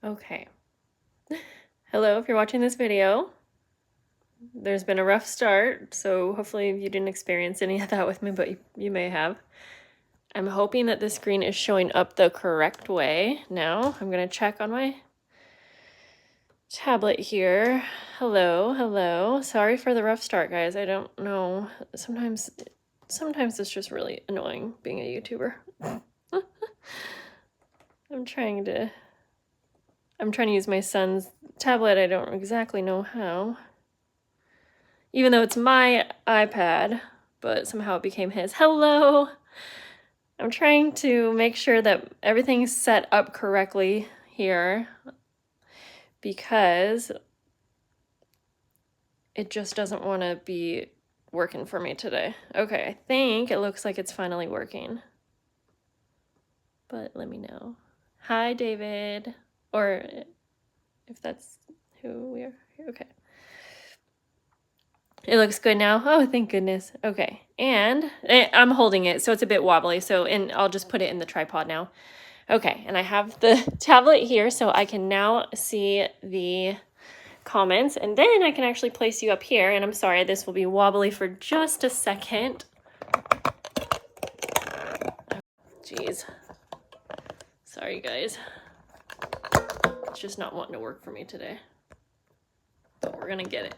Okay. Hello, if you're watching this video. There's been a rough start, so hopefully you didn't experience any of that with me, but you may have. I'm hoping that the screen is showing up the correct way now. I'm going to check on my tablet here. Hello, hello. Sorry for the rough start, guys. I don't know. Sometimes it's just really annoying being a YouTuber. I'm trying to use my son's tablet. I don't exactly know how. Even though it's my iPad, but somehow it became his. Hello! I'm trying to make sure that everything's set up correctly here because it just doesn't want to be working for me today. Okay, I think it looks like it's finally working. But let me know. Hi, David. Or if that's who we are. Okay. It looks good now. Oh, thank goodness. Okay. And I'm holding it, so it's a bit wobbly. And I'll just put it in the tripod now. Okay. And I have the tablet here, so I can now see the comments. And then I can actually place you up here. And I'm sorry, this will be wobbly for just a second. Jeez. Sorry, guys. It's just not wanting to work for me today. But we're going to get it.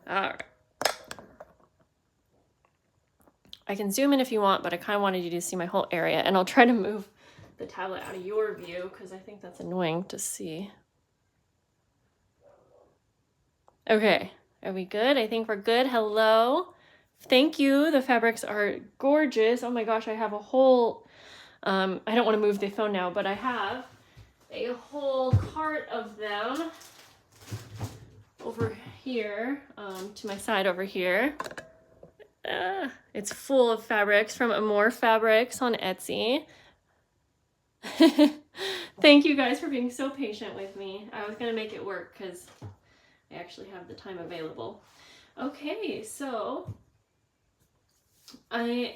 All right. I can zoom in if you want, but I kind of wanted you to see my whole area, and I'll try to move the tablet out of your view because I think that's annoying to see. Okay, are we good? I think we're good. Hello. Thank you. The fabrics are gorgeous. Oh my gosh, I have a whole, I don't want to move the phone now, but I have a whole cart of them over here, to my side over here. It's full of fabrics from AmourFabriques on Etsy. Thank you guys for being so patient with me. I was going to make it work because I actually have the time available. Okay, so I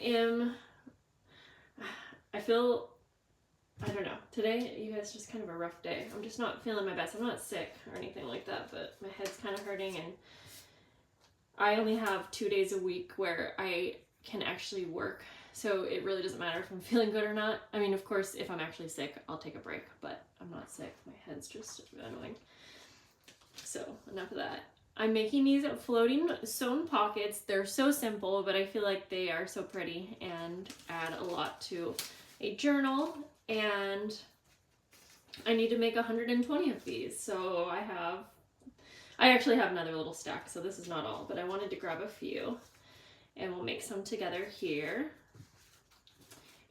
don't know. Today, you guys, just kind of a rough day. I'm just not feeling my best. I'm not sick or anything like that, but my head's kind of hurting, and I only have 2 days a week where I can actually work. So it really doesn't matter if I'm feeling good or not. I mean, of course, if I'm actually sick, I'll take a break, but I'm not sick. My head's just annoying. So enough of that. I'm making these floating sewn pockets. They're so simple, but I feel like they are so pretty and add a lot to a journal. And I need to make 120 of these. So I actually have another little stack, so this is not all, but I wanted to grab a few and we'll make some together here.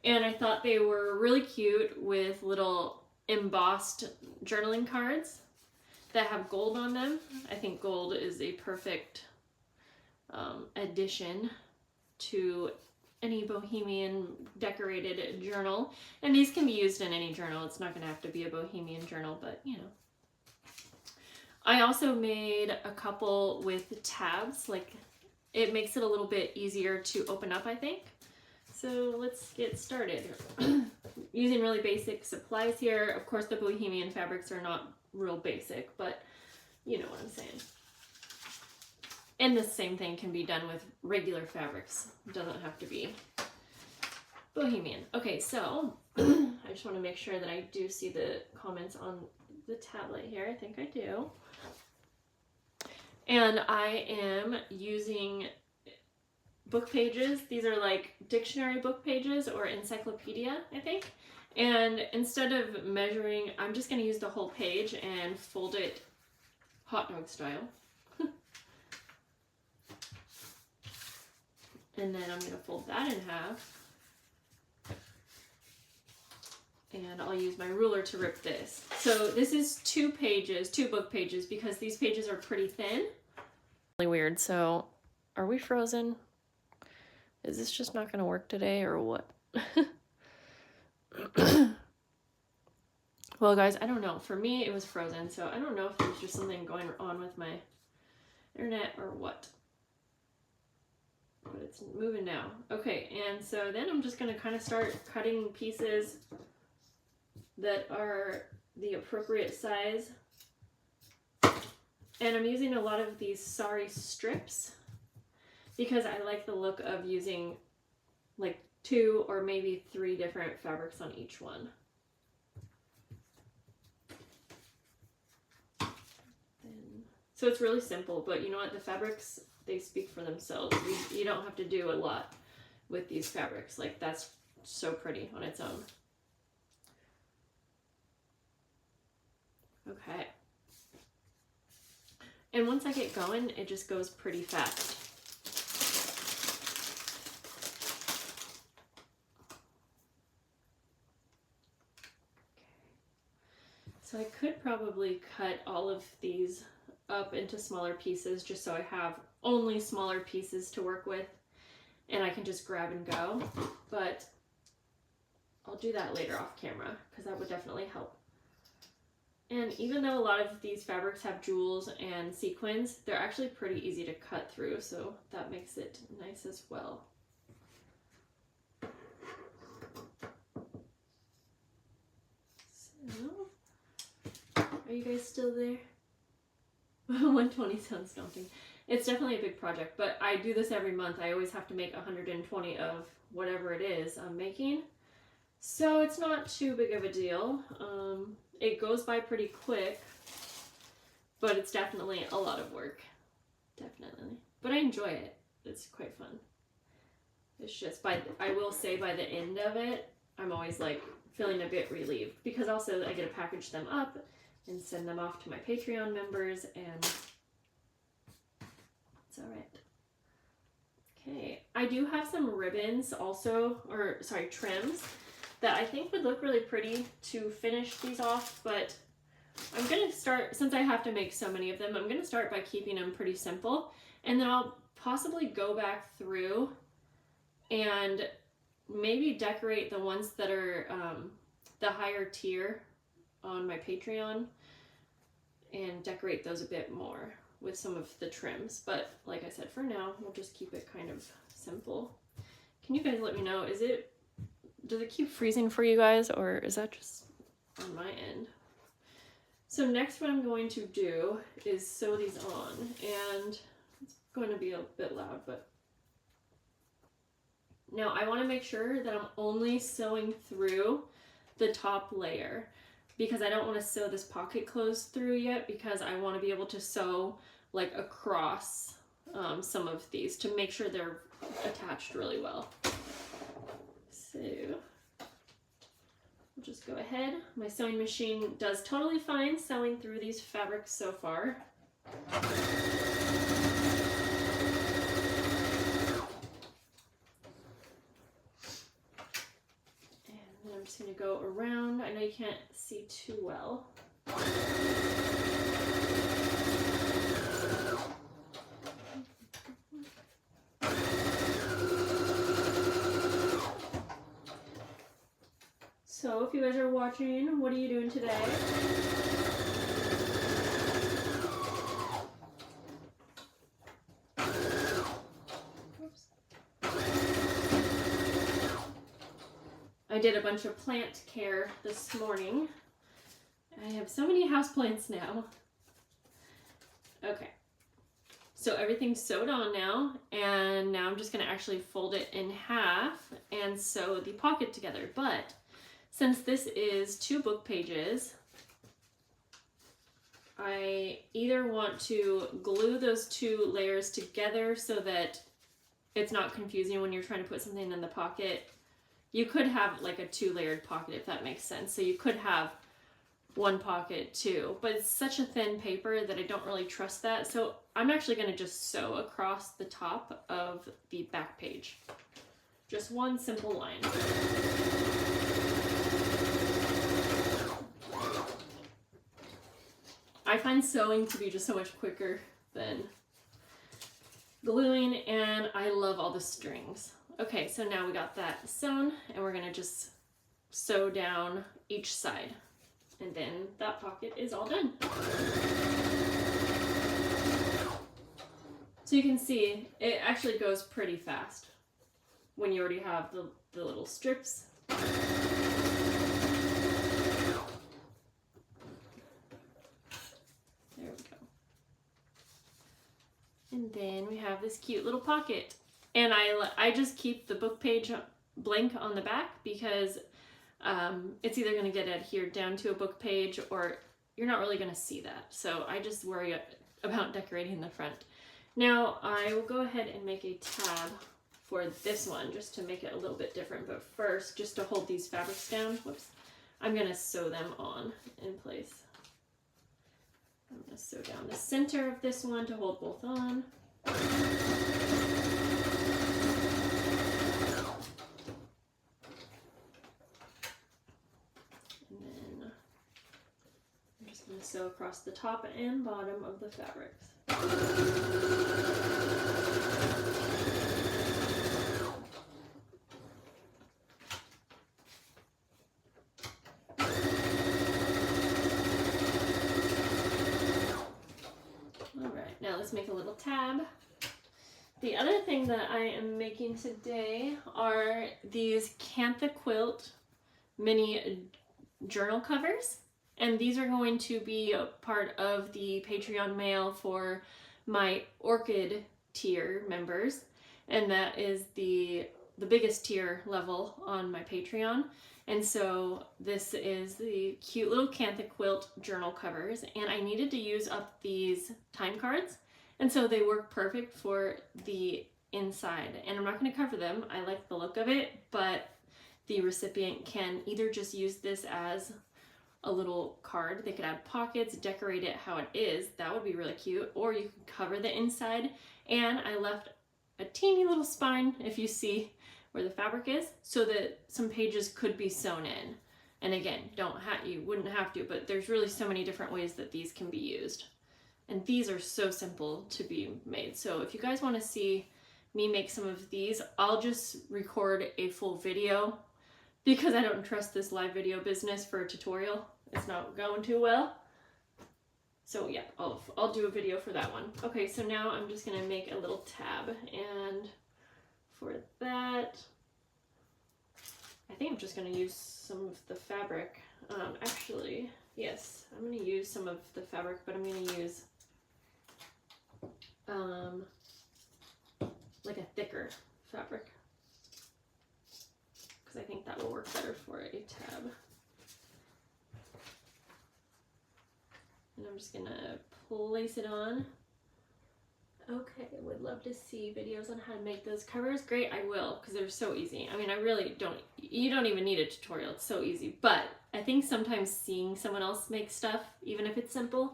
And I thought they were really cute with little embossed journaling cards that have gold on them. I think gold is a perfect addition to any Bohemian decorated journal. And these can be used in any journal. It's not going to have to be a Bohemian journal, but you know. I also made a couple with tabs. Like, it makes it a little bit easier to open up, I think. So let's get started. Using really basic supplies here. Of course, the Bohemian fabrics are not real basic, but you know what I'm saying. And the same thing can be done with regular fabrics. It doesn't have to be Bohemian. Okay, so I just want to make sure that I do see the comments on the tablet here. I think I do. And I am using book pages. These are like dictionary book pages or encyclopedia, I think. And instead of measuring, I'm just going to use the whole page and fold it hot dog style. And then I'm going to fold that in half. And I'll use my ruler to rip this. So this is 2 book pages, because these pages are pretty thin. Really weird. So are we frozen? Is this just not going to work today or what? Well, guys, I don't know. For me, it was frozen. So I don't know if there's just something going on with my internet or what. But it's moving now. Okay, and so then I'm just going to kind of start cutting pieces that are the appropriate size. And I'm using a lot of these sari strips because I like the look of using like 2 or maybe 3 different fabrics on each one. So it's really simple, but you know what? The fabrics, they speak for themselves. You don't have to do a lot with these fabrics. Like, that's so pretty on its own. Okay. And once I get going, it just goes pretty fast. So I could probably cut all of these up into smaller pieces just so I have only smaller pieces to work with and I can just grab and go, but I'll do that later off camera because that would definitely help. And even though a lot of these fabrics have jewels and sequins, they're actually pretty easy to cut through, so that makes it nice as well. So, are you guys still there? 120 sounds daunting. It's definitely a big project, but I do this every month. I always have to make 120 of whatever it is I'm making. So it's not too big of a deal. It goes by pretty quick, but it's definitely a lot of work. Definitely. But I enjoy it. It's quite fun. It's just, I will say by the end of it, I'm always like feeling a bit relieved because also I get to package them up and send them off to my Patreon members, and it's all right. Okay, I do have some ribbons also, or sorry, trims that I think would look really pretty to finish these off, but I'm gonna start, since I have to make so many of them, I'm gonna start by keeping them pretty simple, and then I'll possibly go back through and maybe decorate the ones that are the higher tier on my Patreon and decorate those a bit more with some of the trims. But like I said, for now, we'll just keep it kind of simple. Can you guys let me know, does it keep freezing for you guys, or is that just on my end? So next what I'm going to do is sew these on, and it's going to be a bit loud, but now I want to make sure that I'm only sewing through the top layer because I don't want to sew this pocket closed through yet because I want to be able to sew like across some of these to make sure they're attached really well. So we'll just go ahead. My sewing machine does totally fine sewing through these fabrics so far. I'm just going to go around. I know you can't see too well. So if you guys are watching, what are you doing today? I did a bunch of plant care this morning. I have so many houseplants now. Okay, so everything's sewed on now, and now I'm just gonna actually fold it in half and sew the pocket together. But since this is 2 book pages, I either want to glue those 2 layers together so that it's not confusing when you're trying to put something in the pocket. You could have like a 2-layered pocket if that makes sense. So you could have 1 pocket too, but it's such a thin paper that I don't really trust that. So I'm actually gonna just sew across the top of the back page. Just 1 simple line. I find sewing to be just so much quicker than gluing, and I love all the strings. Okay, so now we got that sewn, and we're gonna just sew down each side, and then that pocket is all done. So you can see it actually goes pretty fast when you already have the little strips. And then we have this cute little pocket. And I just keep the book page blank on the back because it's either going to get adhered down to a book page or you're not really going to see that. So I just worry about decorating the front. Now I will go ahead and make a tab for this one just to make it a little bit different. But first, just to hold these fabrics down, whoops, I'm going to sew them on in place. I'm going to sew down the center of this one to hold both on. And then I'm just going to sew across the top and bottom of the fabrics. Now let's make a little tab. The other thing that I am making today are these Cantha Quilt mini journal covers. And these are going to be a part of the Patreon mail for my Orchid tier members. And that is the biggest tier level on my Patreon. And so this is the cute little Cantha Quilt journal covers, and I needed to use up these time cards, and so they work perfect for the inside. And I'm not going to cover them. I like the look of it, but the recipient can either just use this as a little card. They could add pockets, decorate it how it is. That would be really cute. Or you can cover the inside. And I left a teeny little spine, if you see where the fabric is, so that some pages could be sewn in. And again, you wouldn't have to, but there's really so many different ways that these can be used. And these are so simple to be made. So if you guys want to see me make some of these, I'll just record a full video because I don't trust this live video business for a tutorial. It's not going too well. So yeah, I'll do a video for that one. Okay, so now I'm just gonna make a little tab, and for that, I think I'm just going to use some of the fabric. Actually, yes, I'm going to use some of the fabric, but I'm going to use like a thicker fabric because I think that will work better for a tab. And I'm just going to place it on. Okay, would love to see videos on how to make those covers. Great, I will, because they're so easy. I mean, I really don't, you don't even need a tutorial, it's so easy. But I think sometimes seeing someone else make stuff, even if it's simple,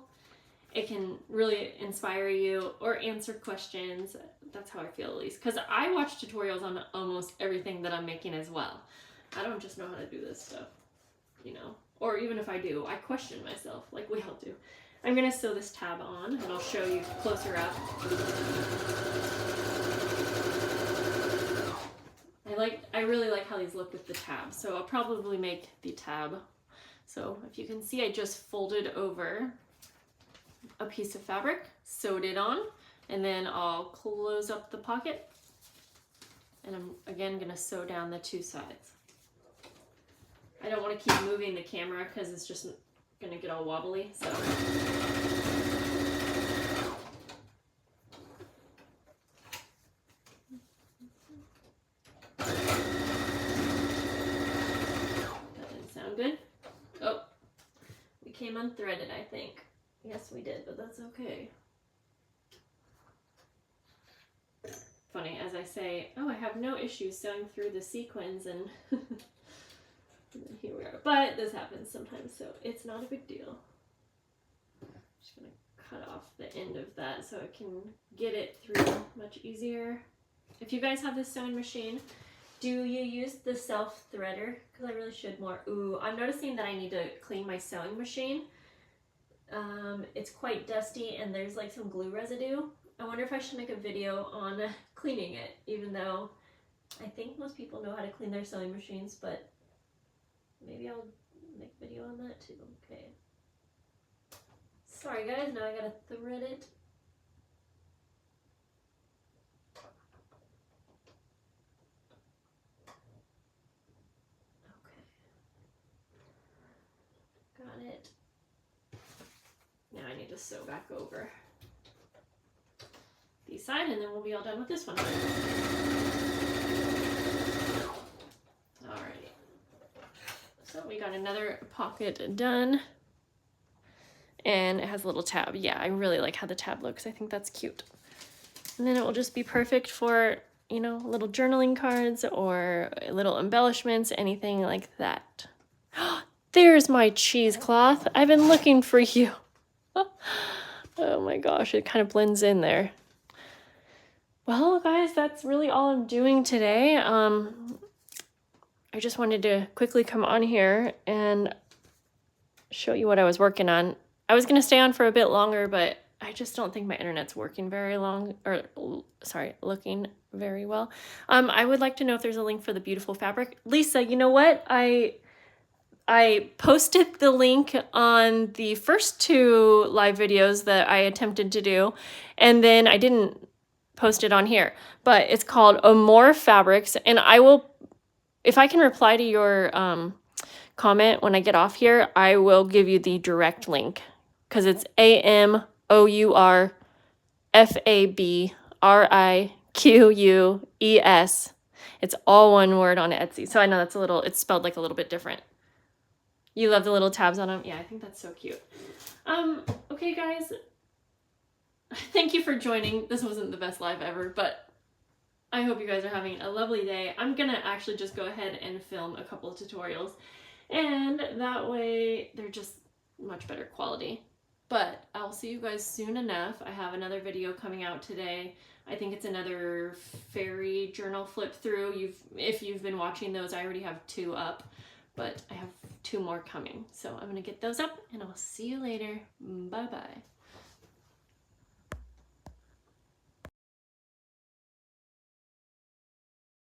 it can really inspire you or answer questions. That's how I feel, at least. Because I watch tutorials on almost everything that I'm making as well. I don't just know how to do this stuff, you know? Or even if I do, I question myself, like we all do. I'm going to sew this tab on, and I'll show you closer up. I really like how these look with the tab, so I'll probably make the tab. So if you can see, I just folded over a piece of fabric, sewed it on, and then I'll close up the pocket. And I'm again going to sew down the two sides. I don't want to keep moving the camera because it's just gonna get all wobbly, so. That didn't sound good. Oh, we came unthreaded, I think. Yes, we did, but that's okay. Funny, as I say, oh, I have no issues sewing through the sequins and and then here we are. But this happens sometimes, so it's not a big deal. I'm just going to cut off the end of that so I can get it through much easier. If you guys have this sewing machine, do you use the self-threader? Because I really should more. Ooh, I'm noticing that I need to clean my sewing machine. It's quite dusty and there's like some glue residue. I wonder if I should make a video on cleaning it, even though I think most people know how to clean their sewing machines, but maybe I'll make a video on that too. Okay. Sorry guys, now I gotta thread it. Okay. Got it. Now I need to sew back over the side, and then we'll be all done with this one. Alrighty. So we got another pocket done. And it has a little tab. Yeah, I really like how the tab looks. I think that's cute. And then it will just be perfect for, you know, little journaling cards or little embellishments, anything like that. There's my cheesecloth. I've been looking for you. Oh my gosh, it kind of blends in there. Well, guys, that's really all I'm doing today. I just wanted to quickly come on here and show you what I was working on. I was going to stay on for a bit longer, but I just don't think my internet's working very long, or sorry, looking very well. I would like to know if there's a link for the beautiful fabric. Lisa, you know what? I posted the link on the first 2 live videos that I attempted to do, and then I didn't post it on here, but it's called AmourFabriques, and I will, if I can reply to your comment when I get off here, I will give you the direct link, because it's AmourFabriques. It's all one word on Etsy. So I know that's a little, it's spelled like a little bit different. You love the little tabs on them? Yeah, I think that's so cute. Okay, guys. Thank you for joining. This wasn't the best live ever, but I hope you guys are having a lovely day. I'm gonna actually just go ahead and film a couple of tutorials, and that way they're just much better quality. But I'll see you guys soon enough. I have another video coming out today. I think it's another fairy journal flip through. If you've been watching those, I already have 2 up, but I have 2 more coming. So I'm gonna get those up, and I'll see you later. Bye-bye.